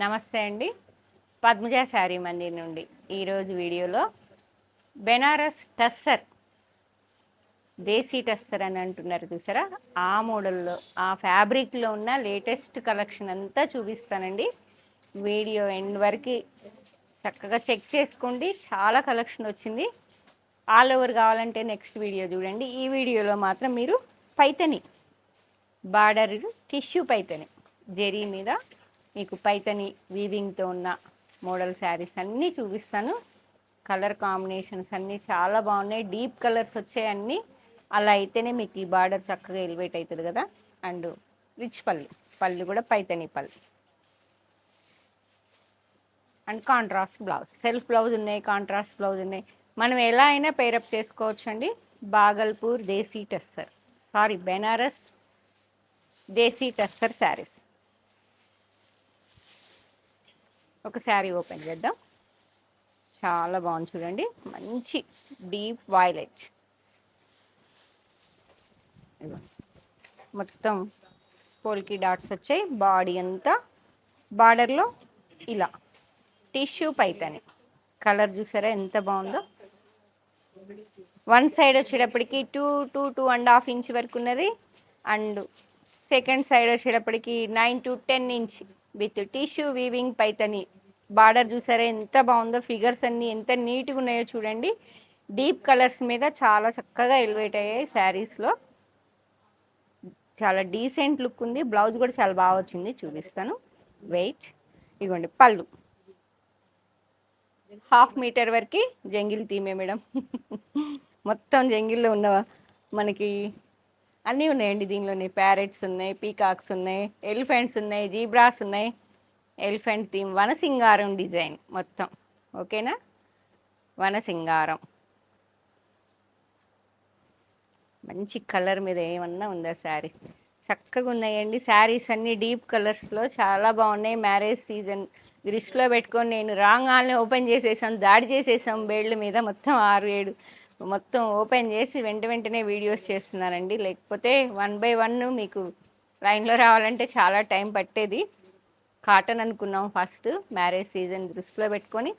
నమస్తే అండి. పద్మజ శారీ మందిర్ నుండి ఈరోజు వీడియోలో బెనారస్ టస్సర్, దేశీ టస్సర్ అని అంటున్నారు చూసారా, ఆ మోడల్లో ఆ ఫ్యాబ్రిక్లో ఉన్న లేటెస్ట్ కలెక్షన్ అంతా చూపిస్తానండి. వీడియో ఎండ్ వరకు చక్కగా చెక్ చేసుకోండి. చాలా కలెక్షన్ వచ్చింది. ఆల్ ఓవర్ కావాలంటే నెక్స్ట్ వీడియో చూడండి. ఈ వీడియోలో మాత్రం మీరు పైతని బార్డర్ టిష్యూ పైతని జెరీ మీద మీకు పైతని వీవింగ్తో ఉన్న మోడల్ శారీస్ అన్నీ చూపిస్తాను. కలర్ కాంబినేషన్స్ అన్నీ చాలా బాగున్నాయి. డీప్ కలర్స్ వచ్చాయి అన్నీ. అలా అయితేనే మీకు ఈ బార్డర్ చక్కగా ఎలివేట్ అవుతుంది కదా. అండ్ రిచ్ పళ్ళు కూడా పైతని పళ్ళు and contrast blouse, self blouse ఉన్నాయి, కాంట్రాస్ట్ బ్లౌజ్ ఉన్నాయి. మనం ఎలా అయినా పేరప్ చేసుకోవచ్చు అండి. బాగల్పూర్ దేశీ టస్సర్, బెనారస్ దేశీ టస్సర్ శారీస్. ఒక శారీ ఓపెన్ చేద్దాం. చాలా బాగుంది చూడండి, మంచి డీప్ వైలెట్. మొత్తం పోల్కి డాట్స్ వచ్చాయి. బాడీ అంతా బార్డర్లో ఇలా టిష్యూ పైతని కలర్ చూసారా ఎంత బాగుందో. వన్ సైడ్ వచ్చేటప్పటికి 2.5 ఇంచ్ వరకు ఉన్నది. అండ్ సెకండ్ సైడ్ వచ్చేటప్పటికి 9 to 10 inch with tissue weaving Paithani border చూసారా ఎంత బాగుందో. ఫిగర్స్ అన్నీ ఎంత నీట్గా ఉన్నాయో చూడండి. డీప్ కలర్స్ మీద చాలా చక్కగా ఎలివేట్ అయ్యాయి శారీస్లో. చాలా డీసెంట్ లుక్ ఉంది. బ్లౌజ్ కూడా చాలా బాగా వచ్చింది, చూపిస్తాను. వెయిట్ ఇదిగోండి. పళ్ళు 1/2 మీటర్ వరకు జంగిల్ థీమే మేడం. మొత్తం జంగిల్లో ఉన్న మనకి అన్నీ ఉన్నాయండి దీనిలోనే. ప్యారెట్స్ ఉన్నాయి, పీకాక్స్ ఉన్నాయి, ఎలిఫెంట్స్ ఉన్నాయి, జీబ్రాస్ ఉన్నాయి. ఎలిఫెంట్ థీమ్, వనసింగారం డిజైన్ మొత్తం. ఓకేనా, వనసింగారం మంచి కలర్ మీద ఏమన్నా ఉందా శారీ. చక్కగా ఉన్నాయండి శారీస్ అన్నీ డీప్ కలర్స్లో చాలా బాగున్నాయి. మ్యారేజ్ సీజన్ దృష్టిలో పెట్టుకొని నేను రాగానే ఓపెన్ చేసేసాం, దాడి చేసేసాం బేళ్ళ మీద. మొత్తం 6-7 మొత్తం ఓపెన్ చేసి వెంటనే వీడియోస్ చేస్తున్నానండి. లేకపోతే 1 by 1 మీకు లైన్లో రావాలంటే చాలా టైం పట్టేది. కాటన్ అనుకున్నాం ఫస్ట్, మ్యారేజ్ సీజన్ దృష్టిలో పెట్టుకొని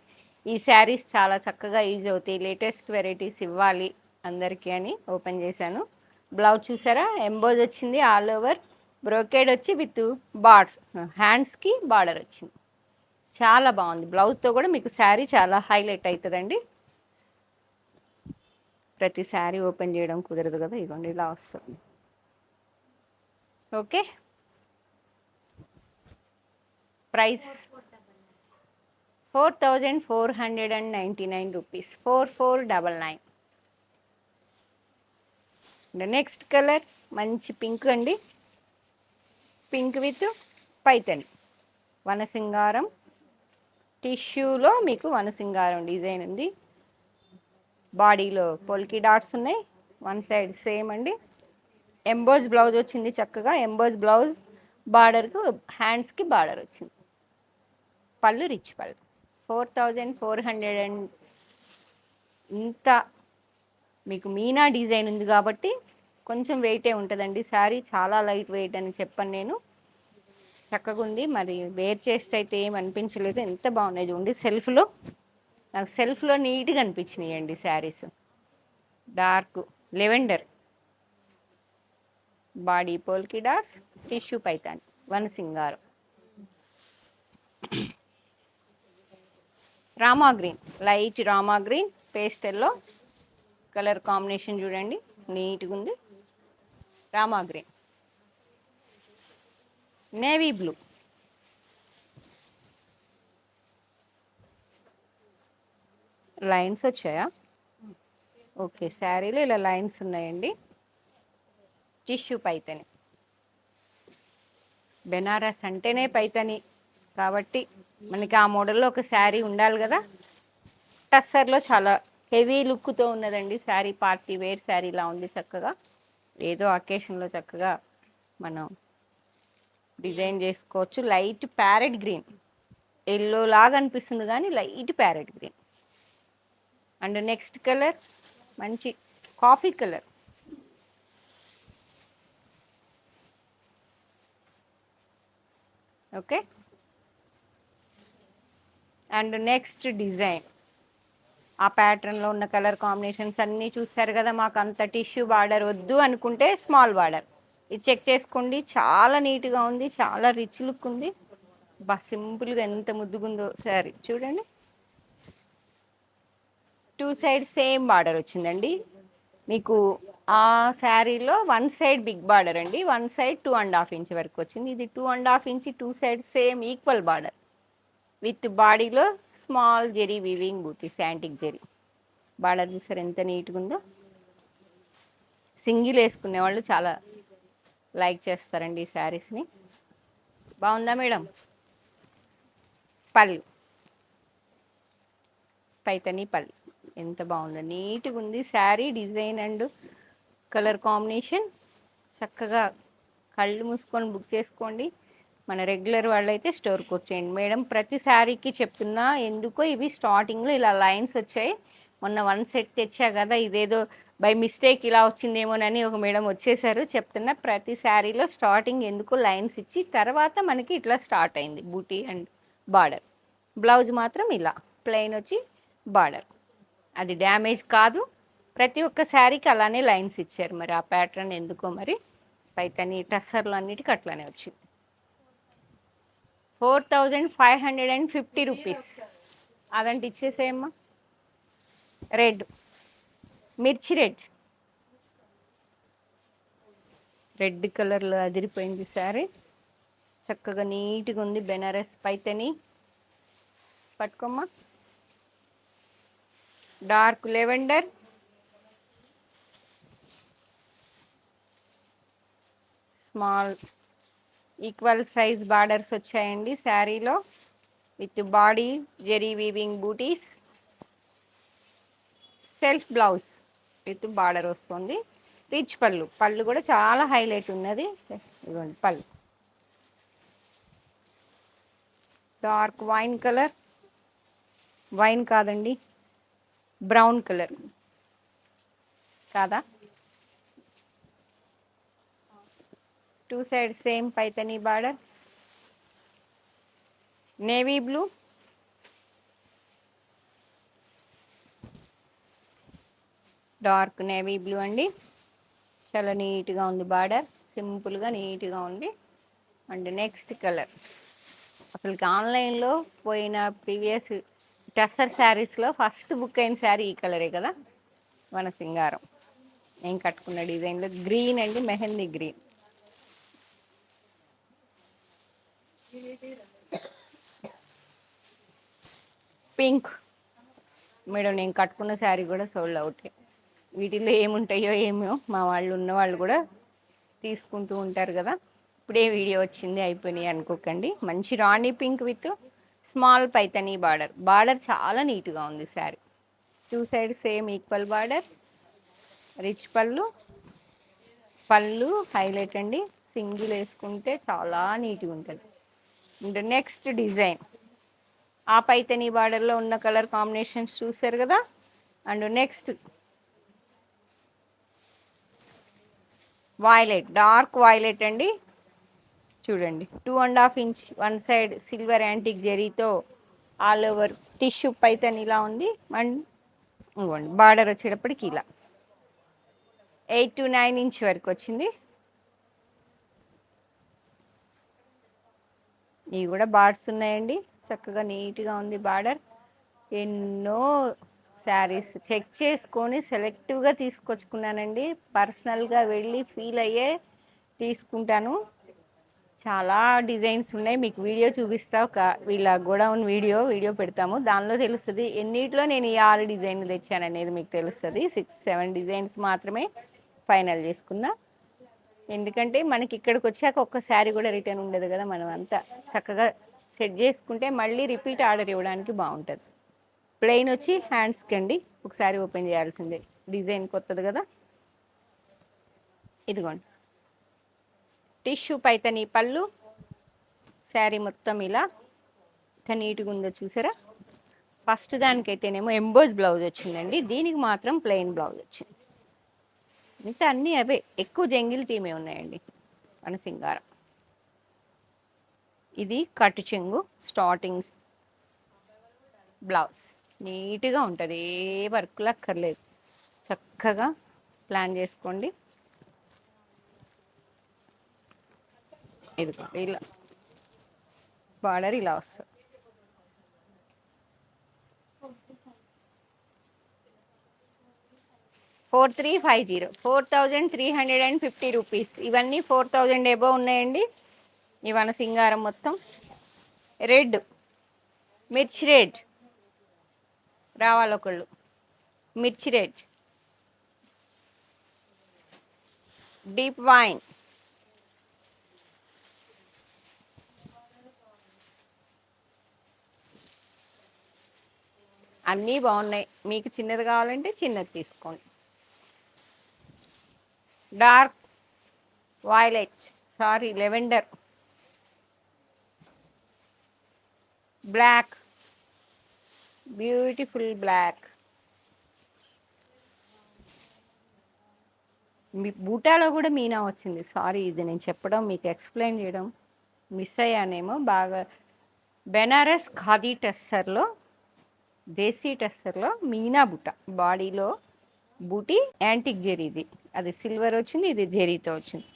ఈ శారీస్ చాలా చక్కగా యూజ్ అవుతాయి. లేటెస్ట్ వెరైటీస్ ఇవ్వాలి అందరికీ అని ఓపెన్ చేశాను. బ్లౌజ్ చూసారా ఎంబోజ్ వచ్చింది. ఆల్ ఓవర్ బ్రోకేడ్ వచ్చి విత్ బార్డ్స్, హ్యాండ్స్కి బార్డర్ వచ్చింది. చాలా బాగుంది. బ్లౌజ్తో కూడా మీకు శారీ చాలా హైలైట్ అవుతుందండి. ప్రతి శారీ ఓపెన్ చేయడం కుదరదు కదా, ఇదిగోండి ఇలా వస్తుంది. Okay, price 4499 rupees, 4499. Next colour మంచి పింక్ అండి. పింక్ విత్ పైతని వనసింగారం టిష్యూలో మీకు వనసింగారం డిజైన్ ఉంది. బాడీలో పొల్కి డాట్స్ ఉన్నాయి. వన్ సైడ్ సేమ్ అండి. ఎంబోజ్ బ్లౌజ్ వచ్చింది చక్కగా. ఎంబోజ్ బ్లౌజ్ బార్డర్కు హ్యాండ్స్కి బార్డర్ వచ్చింది. పళ్ళు రిచ్ పళ్ళు. 4400. ఇంత మీకు మీనా డిజైన్ ఉంది కాబట్టి కొంచెం వెయిటే ఉంటుందండి. శారీ చాలా లైట్ వెయిట్ అని చెప్పను నేను. చక్కగా ఉంది. మరి వేర్ చేస్తే అయితే ఏం అనిపించలేదు. ఎంత బాగున్నాయి చూడండి. నాకు సెల్ఫ్లో నీట్గా అనిపించినాయండి saris. Dark lavender body polka dots, tissue Paithan, వనసింగారం. Rama green, light Rama green పేస్టల్లో కలర్ కాంబినేషన్ చూడండి, నీట్గా ఉంది. Rama green, navy blue, lines వచ్చాయా? ఓకే, శారీలో ఇలా లైన్స్ ఉన్నాయండి. టిష్యూ పైతని, బెనారస్ అంటేనే పైతని కాబట్టి మనకి ఆ మోడల్లో ఒక శారీ ఉండాలి కదా. టస్సర్లో చాలా హెవీ లుక్తో ఉన్నదండి శారీ. పార్టీ వేర్ శారీలా ఉంది. చక్కగా ఏదో అకేషన్లో చక్కగా మనం డిజైన్ చేసుకోవచ్చు. లైట్ ప్యారెట్ గ్రీన్, ఎల్లో లాగా అనిపిస్తుంది కానీ light parrot green. And next colour మంచి coffee colour. Okay, and next design, ఆ ప్యాటర్న్లో ఉన్న కలర్ కాంబినేషన్స్ అన్నీ చూస్తారు కదా. మాకు అంత టిష్యూ బార్డర్ వద్దు అనుకుంటే స్మాల్ బార్డర్ ఇది చెక్ చేసుకోండి. చాలా నీట్గా ఉంది, చాలా రిచ్ లుక్ ఉంది. బా సింపుల్గా ఎంత ముద్దుగుందో శారీ చూడండి. టూ సైడ్ సేమ్ బార్డర్ వచ్చిందండి మీకు. ఆ శారీలో వన్ సైడ్ బిగ్ బార్డర్ అండి, వన్ సైడ్ 2.5 ఇంచ్ వరకు వచ్చింది. ఇది 2.5 inch, two side same equal border with బాడీలో స్మాల్ జెరీ వీవింగ్ బూటీస్, యాంటిక్ జెరీ బార్డర్ చూసారు ఎంత నీట్గా ఉందో. సింగిల్ వేసుకునే వాళ్ళు చాలా లైక్ చేస్తారండి ఈ శారీస్ని. బాగుందా మేడం? పళ్ళు, పైతని పళ్ళు ఎంత బాగుందో, నీట్గా ఉంది sari. Design and colour combination చక్కగా కళ్ళు మూసుకొని బుక్ చేసుకోండి. మన రెగ్యులర్ వాళ్ళైతే స్టోర్కి వచ్చేయండి. మేడం ప్రతి శారీకి చెప్తున్నా, ఎందుకో ఇవి స్టార్టింగ్లో ఇలా లైన్స్ వచ్చాయి. మొన్న వన్ సెట్ తెచ్చా కదా, ఇదేదో బై మిస్టేక్ ఇలా వచ్చిందేమోనని ఒక మేడం వచ్చేసారు. చెప్తున్నా ప్రతి శారీలో స్టార్టింగ్ ఎందుకో లైన్స్ ఇచ్చి తర్వాత మనకి ఇట్లా స్టార్ట్ అయింది బూటీ అండ్ బార్డర్. బ్లౌజ్ మాత్రం ఇలా ప్లెయిన్ వచ్చి బార్డర్, అది డ్యామేజ్ కాదు. ప్రతి ఒక్క శారీకి అలానే లైన్స్ ఇచ్చారు. మరి ఆ ప్యాటర్న్ ఎందుకో మరి పైతని టస్సర్లు అన్నిటికీ అట్లానే వచ్చింది. 4550 రూపీస్. అదంటే ఇచ్చేసేయమ్మా. రెడ్, మిర్చి రెడ్, రెడ్ కలర్లో అదిరిపోయింది శారీ. చక్కగా నీట్గా ఉంది. బెనారస్ పైతని పట్టుకోమ్మా. Dark lavender, small equal size borders వచ్చాయండి శారీలో with body zari weaving butis. Self blouse with border వస్తుంది. రిచ్ పళ్ళు, పళ్ళు కూడా చాలా హైలైట్ ఉన్నది. ఇదిగోండి pallu, dark wine colour, wine కాదండి బ్రౌన్ కలర్ కాదా. Two side same Paithani border. Navy blue, dark navy blue అండి. చాలా నీట్గా ఉంది బార్డర్, సింపుల్గా నీట్గా ఉంది. అండ్ నెక్స్ట్ కలర్, అసలు ఆన్లైన్లో పోయిన ప్రీవియస్ టస్సర్ శారీస్లో ఫస్ట్ బుక్ అయిన శారీ ఈ కలరే కదా, మన సింగారం. నేను కట్టుకున్న డిజైన్లో గ్రీన్ అండి, మెహందీ గ్రీన్. పింక్ మేడం, నేను కట్టుకున్న శారీ కూడా సోల్డ్ అవుట్. వీటిల్లో ఏముంటాయో ఏమో, మా వాళ్ళు ఉన్న వాళ్ళు కూడా తీసుకుంటూ ఉంటారు కదా. ఇప్పుడే వీడియో వచ్చింది అయిపోయినాయి అనుకోకండి. మంచి Rani pink with small Paithani border. Border చాలా నీట్గా ఉంది sari. Two side same equal border. Rich pallu, pallu highlight అండి. సింగిల్ వేసుకుంటే చాలా నీట్గా ఉంటుంది. అండ్ నెక్స్ట్ డిజైన్, ఆ పైతనీ బార్డర్లో ఉన్న కలర్ కాంబినేషన్స్ చూసారు కదా. And next violet, dark violet అండి. చూడండి 2.5 inch one side silver antique జెరీతో ఆల్ ఓవర్ టిష్యూ పైతన్ ఇలా ఉంది. అండ్ ఇవ్వండి బార్డర్ వచ్చేటప్పటికి ఇలా 8 to 9 ఇంచ్ వరకు వచ్చింది. ఇవి కూడా బార్డ్స్ ఉన్నాయండి. చక్కగా నీట్గా ఉంది బార్డర్. ఎన్నో శారీస్ చెక్ చేసుకొని సెలెక్టివ్గా తీసుకొచ్చుకున్నానండి. పర్సనల్గా వెళ్ళి ఫీల్ అయ్యే తీసుకుంటాను. చాలా డిజైన్స్ ఉన్నాయి, మీకు వీడియో చూపిస్తా. ఒక వీళ్ళ గోడౌన్ వీడియో పెడతాము, దానిలో తెలుస్తుంది ఎన్నిట్లో నేను ఈ 6 డిజైన్లు తెచ్చాను అనేది మీకు తెలుస్తుంది. 6-7 డిజైన్స్ మాత్రమే ఫైనల్ చేసుకున్నా. ఎందుకంటే మనకి ఇక్కడికి వచ్చాక ఒక్క శారీ కూడా రిటర్న్ ఉండదు కదా. మనం అంతా చక్కగా సెట్ చేసుకుంటే మళ్ళీ రిపీట్ ఆర్డర్ ఇవ్వడానికి బాగుంటుంది. ప్లెయిన్ వచ్చి హ్యాండ్స్కి అండి ఒకసారి ఓపెన్ చేయాల్సిందే, డిజైన్ కొత్తది కదా. ఇదిగోండి టిష్యూ పైతని పళ్ళు, శారీ మొత్తం ఇలా ఎంత నీట్గా ఉందో చూసారా. ఫస్ట్ దానికైతేనేమో ఎంబోజ్ బ్లౌజ్ వచ్చిందండి, దీనికి మాత్రం ప్లెయిన్ బ్లౌజ్ వచ్చింది. మిగతా అన్నీ అవే, ఎక్కువ జంగిల్ థీమే ఉన్నాయండి మన సింగారం. ఇది కట్టు చెంగు స్టార్టింగ్ బ్లౌజ్ నీట్గా ఉంటుంది, ఏ వర్క్లు అక్కర్లేదు, చక్కగా ప్లాన్ చేసుకోండి. ఇది ఇలా బార్డర్ ఇలా వస్తుంది. 4350, 4350 రూపీస్. ఇవన్నీ 4000 ఎబో ఉన్నాయండి. ఇవన్న సింగారం మొత్తం రెడ్, మిర్చి రెడ్ రావాలి ఒకళ్ళు, మిర్చి రెడ్, డీప్ వైన్, అన్నీ బాగున్నాయి. మీకు చిన్నది కావాలంటే చిన్నది తీసుకోండి. Dark violet, sorry lavender, black, beautiful black. మీ బూటాలో కూడా మీనా వచ్చింది. సారీ, ఇది నేను చెప్పడం మీకు ఎక్స్ప్లెయిన్ చేయడం మిస్ అయ్యానేమో. బాగా బెనారస్ ఖాదీ టెస్సర్లో, దేశీ టెస్సర్లో మీనా బుట్ట, బాడీలో బూటీ యాంటిక్ జెరీది. అది సిల్వర్ వచ్చింది, ఇది జెరీతో వచ్చింది.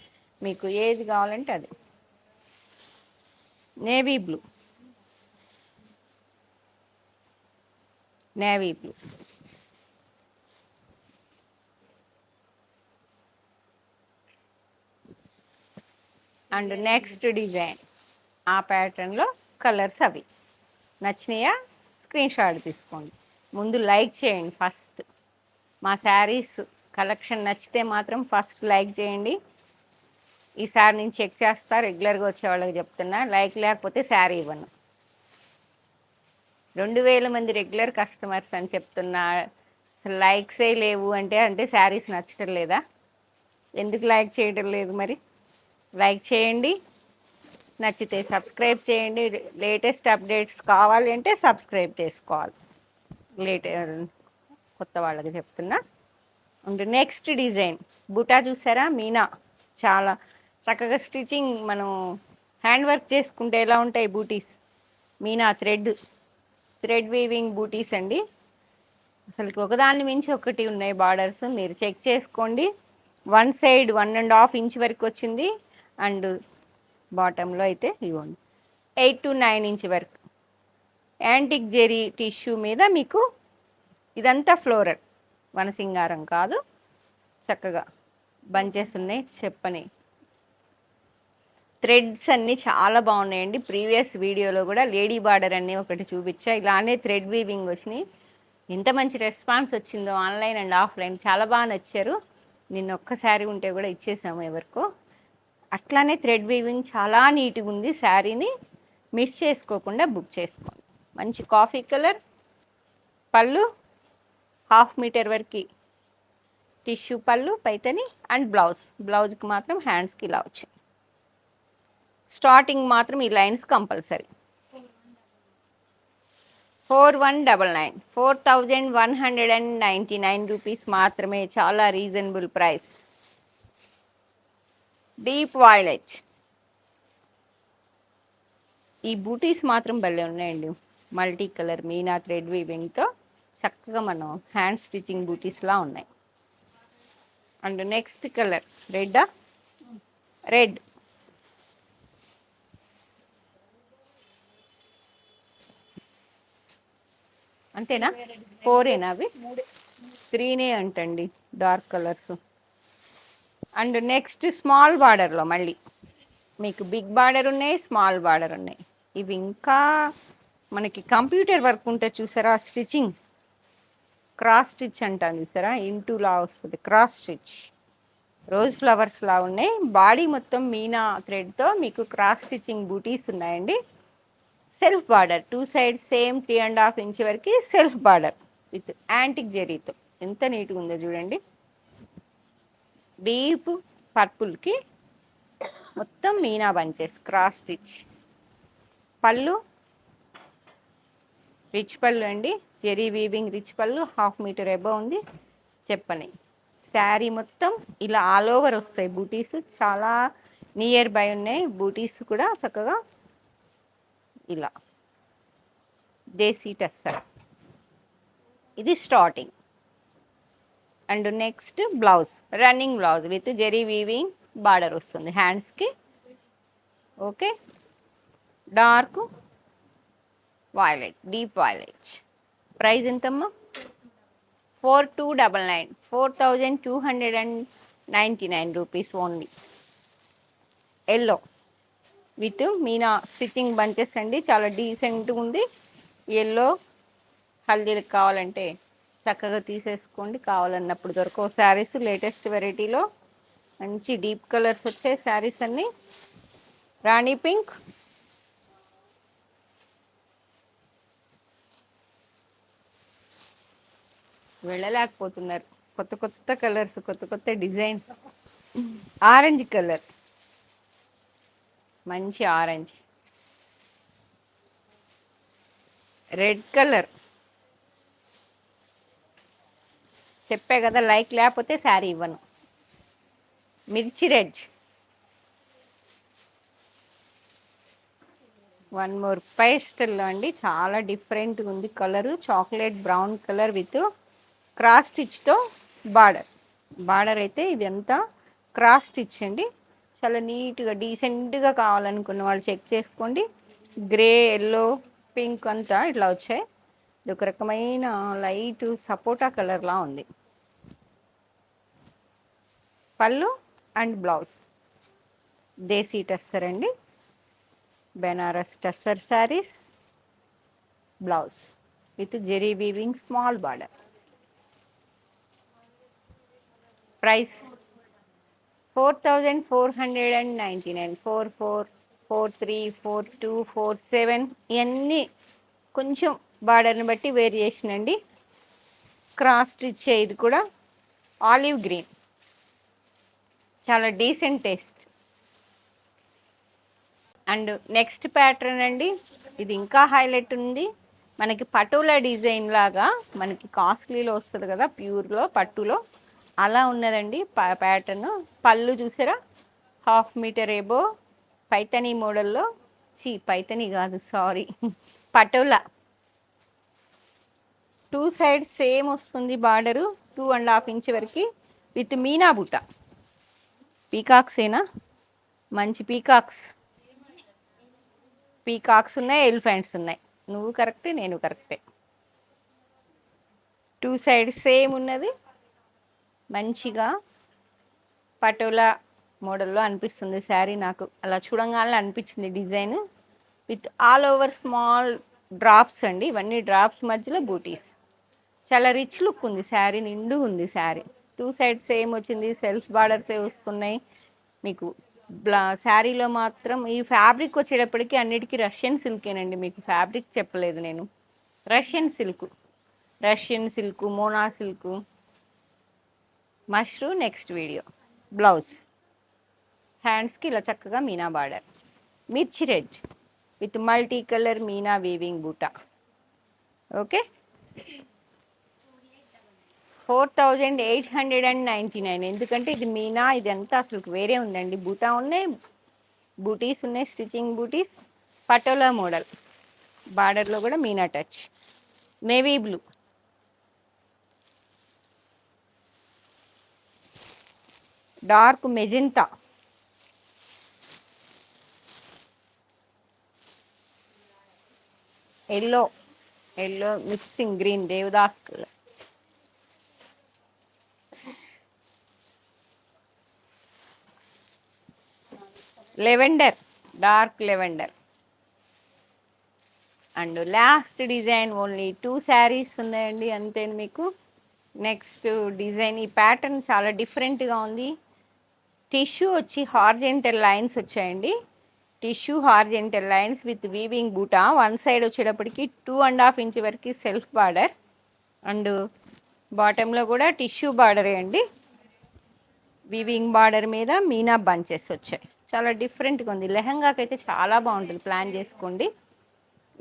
మీకు ఏది కావాలంటే అది. Navy blue, navy blue, and next design ఆ ప్యాటర్న్లో కలర్స్ అవి నచ్చినాయా స్క్రీన్ షాట్ తీసుకోండి. ముందు లైక్ చేయండి ఫస్ట్. మా శారీస్ కలెక్షన్ నచ్చితే మాత్రం ఫస్ట్ లైక్ చేయండి. ఈసారి నేను చెక్ చేస్తా, రెగ్యులర్గా వచ్చే వాళ్ళకి చెప్తున్నా. లైక్ లేకపోతే శారీ ఇవ్వను. 2000 మంది రెగ్యులర్ కస్టమర్స్ అని చెప్తున్నా, అసలు లైక్సే లేవు అంటే శారీస్ నచ్చటం లేదా? ఎందుకు లైక్ చేయడం లేదు మరి? లైక్ చేయండి, నచ్చితే సబ్స్క్రైబ్ చేయండి. లేటెస్ట్ అప్డేట్స్ కావాలి అంటే సబ్స్క్రైబ్ చేసుకోవాలి. కొత్త వాళ్ళకి చెప్తున్నా. అండ్ నెక్స్ట్ డిజైన్ బుటా చూసారా, మీనా చాలా చక్కగా స్టిచ్చింగ్, మనం హ్యాండ్ వర్క్ చేసుకుంటే ఎలా ఉంటాయి బూటీస్, మీనా థ్రెడ్ వీవింగ్ బూటీస్ అండి. అసలు ఒకదాన్ని మించి ఒకటి ఉన్నాయి బార్డర్స్, మీరు చెక్ చేసుకోండి. వన్ సైడ్ 1.5 ఇంచ్ వరకు వచ్చింది, అండ్ బాటంలో అయితే ఇవ్వండి 8 to 9 ఇంచ్ వరకు. యాంటిక్ జెరీ టిష్యూ మీద మీకు ఇదంతా ఫ్లోరల్, వనసింగారం కాదు, చక్కగా బంచెస్ ఉన్నాయి. చెప్పని థ్రెడ్స్ అన్నీ చాలా బాగున్నాయండి. ప్రీవియస్ వీడియోలో కూడా లేడీ బార్డర్ అన్నీ ఒకటి చూపించా, ఇలానే థ్రెడ్ వీవింగ్ వచ్చినాయి. ఎంత మంచి రెస్పాన్స్ వచ్చిందో ఆన్లైన్ అండ్ ఆఫ్లైన్, చాలా బాగా నచ్చారు. నిన్న ఒక్కసారి ఉంటే కూడా ఇచ్చేసాము ఎవరికో. అట్లానే థ్రెడ్ వీవింగ్ చాలా నీట్గా ఉంది. శారీని మిస్ చేసుకోకుండా బుక్ చేసుకోండి. మంచి కాఫీ కలర్ పళ్ళు, 1/2 మీటర్ వరకు టిష్యూ పళ్ళు, పైతని, అండ్ బ్లౌజ్కి మాత్రం హ్యాండ్స్కి ఇలా వచ్చింది. స్టార్టింగ్ మాత్రం ఈ లైన్స్ కంపల్సరీ. 4199, 4199 రూపీస్ మాత్రమే, చాలా రీజనబుల్ ప్రైస్. డీప్ వైలెట్, ఈ బూటీస్ మాత్రం భలే ఉన్నాయండి. మల్టీ కలర్ మీనా థ్రెడ్ వీవింగ్తో చక్కగా మనం హ్యాండ్ స్టిచ్చింగ్ బూటీస్లా ఉన్నాయి. అండ్ నెక్స్ట్ కలర్ రెడ్, అంతేనా? 4ఏనా అవి? 3నే అంటండి dark colours. And next small బార్డర్లో మళ్ళీ మీకు బిగ్ బార్డర్ ఉన్నాయి, స్మాల్ బార్డర్ ఉన్నాయి. ఇవి ఇంకా మనకి కంప్యూటర్ వర్క్ ఉంటే చూసారా, స్టిచ్చింగ్ క్రాస్ స్టిచ్ అంటాను చూసారా, ఇంటూలా వస్తుంది క్రాస్ స్టిచ్. రోజ్ ఫ్లవర్స్ లా ఉన్నాయి. బాడీ మొత్తం మీనా థ్రెడ్తో మీకు క్రాస్ స్టిచ్చింగ్ బూటీస్ ఉన్నాయండి. Self border 2 sides same 3.5 inch వరకు సెల్ఫ్ బార్డర్ విత్ యాంటిక్ జెరీతో. ఎంత నీట్గా ఉందో చూడండి. డీప్ పర్పుల్కి మొత్తం మీనా బంచెస్ క్రాస్ స్టిచ్. పళ్ళు రిచ్ పళ్ళు అండి, జెరీ వీవింగ్ రిచ్ పళ్ళు, 1/2 మీటర్ ఎబో ఉంది. చెప్పని శారీ మొత్తం ఇలా ఆల్ ఓవర్ వస్తాయి బూటీస్, చాలా నియర్ బై ఉన్నాయి బూటీస్ కూడా. చక్కగా ఇలా దేశీ టెస్సర్ ఇది starting. And next blouse, running blouse with zari weaving border వస్తుంది హ్యాండ్స్కి. Okay, dark violet, deep violet. Price ఎంతమ్మా? 4299, 4299 రూపీస్ ఓన్లీ. ఎల్లో విత్ మీనా స్టిచ్చింగ్ బంచెస్ అండి, చాలా డీసెంట్గా ఉంది. ఎల్లో హల్దీలకు కావాలంటే చక్కగా తీసేసుకోండి, కావాలన్నప్పుడు దొరకవు శారీస్. లేటెస్ట్ వెరైటీలో మంచి డీప్ కలర్స్ వచ్చాయి శారీస్ అన్నీ. రాణి పింక్, వెళ్ళలేకపోతున్నారు. కొత్త కొత్త కలర్స్, కొత్త కొత్త డిజైన్స్. ఆరెంజ్ కలర్, మంచి ఆరెంజ్. రెడ్ కలర్, చెప్పే కదా లైక్ లేకపోతే శారీ ఇవ్వను. మిర్చి రెడ్. వన్ మోర్ పేస్టల్లో అండి, చాలా డిఫరెంట్గా ఉంది colour. Chocolate brown colour with cross స్టిచ్తో బార్డర్. బార్డర్ అయితే ఇది అంతా క్రాస్ స్టిచ్ అండి, చాలా నీట్గా డీసెంట్గా కావాలనుకున్న వాళ్ళు చెక్ చేసుకోండి. గ్రే, ఎల్లో, పింక్ అంతా ఇట్లా వచ్చాయి. ఇది ఒక రకమైన లైట్ సపోటా కలర్లా ఉంది. పళ్ళు అండ్ బ్లౌజ్ దేశీ టస్సర్ అండి, Banaras tussar saris. Blouse with zari weaving small border. Price 4499, 44, 43, 42, 47. ఇవన్నీ కొంచెం బార్డర్ని బట్టి వేరియేషన్ అండి. క్రాస్ స్టిచ్ ఇది కూడా ఆలివ్ గ్రీన్, చాలా decent taste. And next pattern అండి, ఇది ఇంకా హైలైట్ ఉంది. మనకి పటోలా డిజైన్ లాగా మనకి కాస్ట్లీలో వస్తుంది కదా, ప్యూర్లో పట్టులో అలా ఉన్నదండి ప్యాటర్న్. పళ్ళు చూసారా, 1/2 మీటర్ ఏబో పైతనీ మోడల్లో. పైతనీ కాదు సారీ, పటోలా. 2 సైడ్ సేమ్ వస్తుంది బార్డరు, 2.5 ఇంచ్ వరకు విత్ మీనా బుట్ట. పీకాక్సేనా? మంచి పీకాక్స్ ఉన్నాయి, ఎలిఫెంట్స్ ఉన్నాయి. నువ్వు కరెక్టే, నేను కరెక్టే. 2 సైడ్ సేమ్ ఉన్నది, మంచిగా పటోలా మోడల్లో అనిపిస్తుంది శారీ. నాకు అలా చూడంగానే అనిపించింది design. With all over small drops అండి, ఇవన్నీ డ్రాప్స్ మధ్యలో బూటీస్. చాలా రిచ్ లుక్ ఉంది శారీ, నిండు ఉంది శారీ. 2 సైడ్ సేమ్ వచ్చింది, సెల్ఫ్ బార్డర్సే వస్తున్నాయి మీకు. శారీలో మాత్రం ఈ ఫ్యాబ్రిక్ వచ్చేటప్పటికి అన్నిటికీ రష్యన్ సిల్కేనండి. మీకు ఫ్యాబ్రిక్ చెప్పలేదు నేను. Russian silk, Mona silk, mashru. Next video. Blouse హ్యాండ్స్కి ఇలా చక్కగా మీనా బార్డర్. మిర్చి red with multi colour Meena weaving బూటా. ఓకే, 4899. ఎందుకంటే ఇది మీనా, ఇది అంతా అసలు వేరే ఉందండి. బూటా ఉన్నాయి, బూటీస్ ఉన్నాయి, స్టిచ్చింగ్ బూటీస్. పటోలా మోడల్, బార్డర్లో కూడా మీనా touch. Navy blue, dark magenta, yellow mixing green, Devdas colour. Lavender, dark lavender. And last design, only 2 saris ఉన్నాయండి అంతే మీకు. నెక్స్ట్ డిజైన్, ఈ ప్యాటర్న్ చాలా డిఫరెంట్గా ఉంది. టిష్యూ వచ్చి హార్జెంటల్ లైన్స్ వచ్చాయండి, tissue horizontal lines with weaving బూటా. 1 సైడ్ వచ్చేటప్పటికి 2.5 ఇంచ్ వరకు సెల్ఫ్ బార్డర్. అండ్ బాటంలో కూడా టిష్యూ బార్డరే అండి, వీవింగ్ బార్డర్ మీద మీనా బంచెస్ వచ్చాయి. చాలా డిఫరెంట్గా ఉంది. లెహంగాకి అయితే చాలా బాగుంటుంది, ప్లాన్ చేసుకోండి.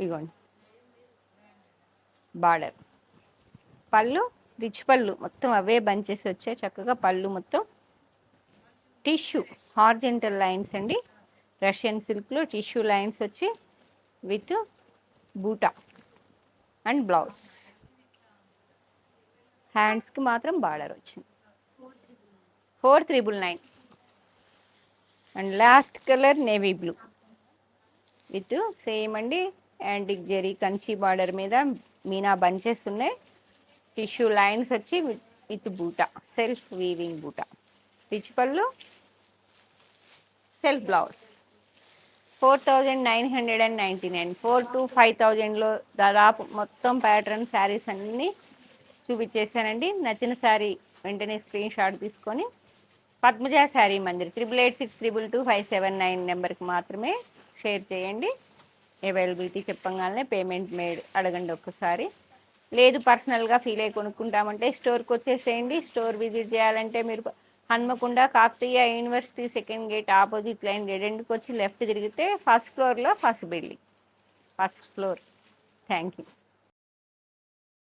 ఇగోండి బార్డర్. పళ్ళు రిచ్ పళ్ళు, మొత్తం అవే బంచెస్ వచ్చాయి చక్కగా. పళ్ళు మొత్తం టిష్యూ హార్జెంటల్ లైన్స్ అండి, రష్యన్ సిల్క్లో టిష్యూ లైన్స్ వచ్చి విత్ బూటా. అండ్ బ్లౌజ్ హ్యాండ్స్కి మాత్రం బార్డర్ వచ్చింది. 4,999. And last colour navy blue with same అండి యాంటిక్ జెరీ కంచి బార్డర్ మీద మీనా బంచెస్ ఉన్నాయి. టిష్యూ లైన్స్ వచ్చి విత్ బూటా, సెల్ఫ్ వీవింగ్ బూటా, రిచ్ పళ్ళు, సెల్ఫ్ బ్లౌజ్. 4,999. 4,000 to 5,000లో దాదాపు మొత్తం ప్యాటర్న్ శారీస్ అన్నీ చూపించేసానండి. నచ్చిన శారీ వెంటనే స్క్రీన్ షాట్ తీసుకొని పద్మజ శారీ మందిర్ 8866222579 నెంబర్కి మాత్రమే షేర్ చేయండి. అవైలబిలిటీ చెప్పగానే పేమెంట్ మేడ్ అడగండి ఒక్కసారి. లేదు పర్సనల్గా ఫీల్ అయ్యి కొనుక్కుంటామంటే స్టోర్కి వచ్చేసేయండి. స్టోర్ విజిట్ చేయాలంటే మీరు Hanamkonda Kakatiya university second gate opposite line dead ఎండ్కి వచ్చి లెఫ్ట్ తిరిగితే ఫస్ట్ ఫ్లోర్లో first building, first floor. Thank you.